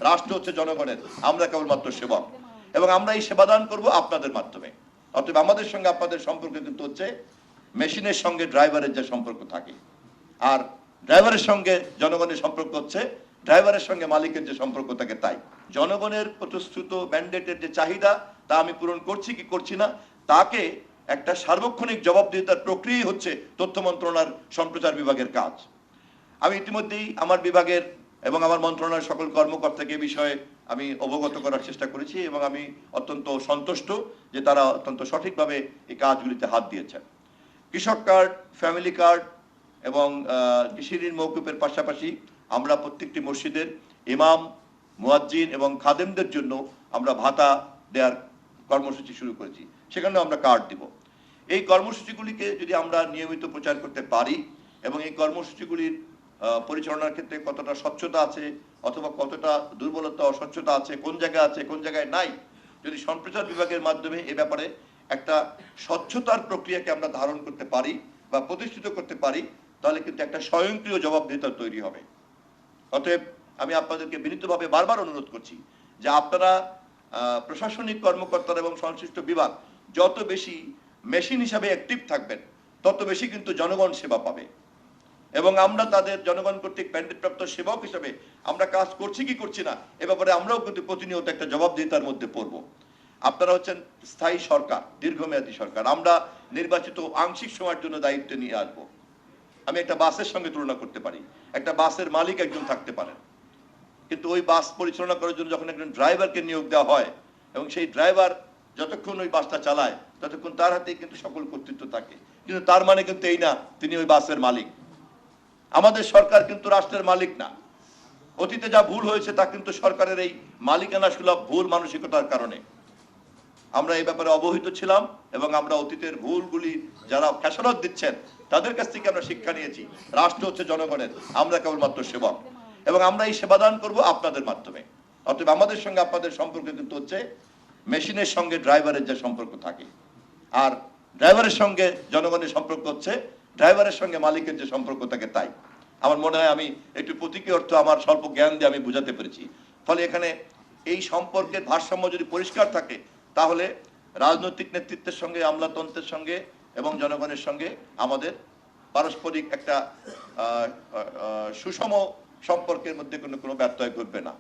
রাষ্ট্র হচ্ছে জনগণের, আমরা কেবলমাত্র সেবক, এবং আমরা এই সেবাদান করব আপনাদের মাধ্যমে। অতএব আমাদের সঙ্গে আপনাদের সম্পর্ক কিন্তু হচ্ছে মেশিনের সঙ্গে ড্রাইভারের যে সম্পর্ক থাকে, আর ড্রাইভারের সঙ্গে জনগণের সম্পর্ক হচ্ছে ড্রাইভারের সঙ্গে মালিকের যে সম্পর্ক থাকে তাই। জনগণের প্রতিশ্রুত ম্যান্ডেটের যে চাহিদা তা আমি পূরণ করছি কি করছি না, তাকে একটা সার্বক্ষণিক জবাবদিহিতার প্রক্রিয়াই হচ্ছে তথ্য মন্ত্রণালয়ের সম্প্রচার বিভাগের কাজ। আমি ইতিমধ্যেই আমার বিভাগের এবং আমার মন্ত্রণালয়ের সকল কর্মকর্তাকে এই বিষয়ে আমি অবগত করার চেষ্টা করেছি, এবং আমি অত্যন্ত সন্তুষ্ট যে তারা অত্যন্ত সঠিকভাবে এই কাজগুলিতে হাত দিয়েছেন। কৃষক কার্ড, ফ্যামিলি কার্ড এবং কৃষি ঋণ মওকুফের পাশাপাশি আমরা প্রত্যেকটি মসজিদের ইমাম, মুয়াজ্জিন এবং খাদেমদের জন্য আমরা ভাতা দেওয়ার কর্মসূচি শুরু করেছি, সেখানেও আমরা কার্ড দিব। এই কর্মসূচিগুলিকে যদি আমরা নিয়মিত প্রচার করতে পারি এবং এই কর্মসূচিগুলির পরিচালনার ক্ষেত্রে কতটা স্বচ্ছতা আছে অথবা কতটা দুর্বলতা অস্বচ্ছতা আছে, কোন জায়গায় আছে কোন জায়গায় নাই, যদি সম্প্রচার বিভাগের মাধ্যমে এ ব্যাপারে একটা স্বচ্ছতার প্রক্রিয়াকে আমরা ধারণ করতে পারি বা প্রতিষ্ঠিত করতে পারি, তাহলে কিন্তু একটা স্বয়ংক্রিয় জবাবদিহিতা তৈরি হবে। অতএব আমি আপনাদেরকে বিনীতভাবে বারবার অনুরোধ করছি যে আপনারা প্রশাসনিক কর্মকর্তারা এবং সংশ্লিষ্ট বিভাগ যত বেশি মেশিন হিসাবে অ্যাক্টিভ থাকবেন, তত বেশি কিন্তু জনগণ সেবা পাবে, এবং আমরা তাদের জনগণ কর্তৃক ম্যান্ডেটপ্রাপ্ত সেবক হিসেবে আমরা কাজ করছি কি করছি না এ ব্যাপারে আমরাও কিন্তু প্রতিনিয়ত একটা জবাবদিহিতার মধ্যে পড়ব। আপনারা হচ্ছেন স্থায়ী সরকার, দীর্ঘমেয়াদী সরকার, আমরা নির্বাচিত আংশিক সময়ের জন্য দায়িত্ব নিয়ে আসবো। আমি একটা বাসের সঙ্গে তুলনা করতে পারি, একটা বাসের মালিক একজন থাকতে পারেন, কিন্তু ওই বাস পরিচালনা করার জন্য যখন একজন ড্রাইভারকে নিয়োগ দেওয়া হয় এবং সেই ড্রাইভার যতক্ষণ ওই বাসটা চালায় ততক্ষণ তার হাতেই কিন্তু সকল কর্তৃত্ব থাকে, কিন্তু তার মানে কিন্তু এই না তিনি ওই বাসের মালিক। আমাদের সরকার কিন্তু রাষ্ট্রের মালিক না। অতীতে যা ভুল হয়েছে তা কিন্তু সরকারের এই মালিকানা সুলভ ভুল মানসিকতার কারণে আমরা এই ব্যাপারে অবহিত ছিলাম, এবং আমরা অতীতের ভুলগুলি যারা খেসারত দিচ্ছেন তাদের কাছ থেকে আমরা শিক্ষা নিয়েছি। রাষ্ট্র হচ্ছে জনগণের, আমরা কেবলমাত্র সেবক, এবং আমরা এই সেবাদান করব আপনাদের মাধ্যমে। অতএব আমাদের সঙ্গে আপনাদের সম্পর্ক কিন্তু হচ্ছে মেশিনের সঙ্গে ড্রাইভারের যে সম্পর্ক থাকে, আর ড্রাইভারের সঙ্গে জনগণের সম্পর্ক হচ্ছে ড্রাইভারের সঙ্গে মালিকের যে সম্পর্ক থাকে তাই। আমার মনে হয় আমি একটু প্রতীকী অর্থ আমার স্বল্প জ্ঞান দিয়ে আমি বুঝাতে পেরেছি। ফলে এখানে এই সম্পর্কের ভারসাম্য যদি পরিষ্কার থাকে, তাহলে রাজনৈতিক নেতৃত্বের সঙ্গে, আমলাতন্ত্রের সঙ্গে এবং জনগণের সঙ্গে আমাদের পারস্পরিক একটা সুষম সম্পর্কের মধ্যে কোনো ব্যত্যয় ঘটবে না।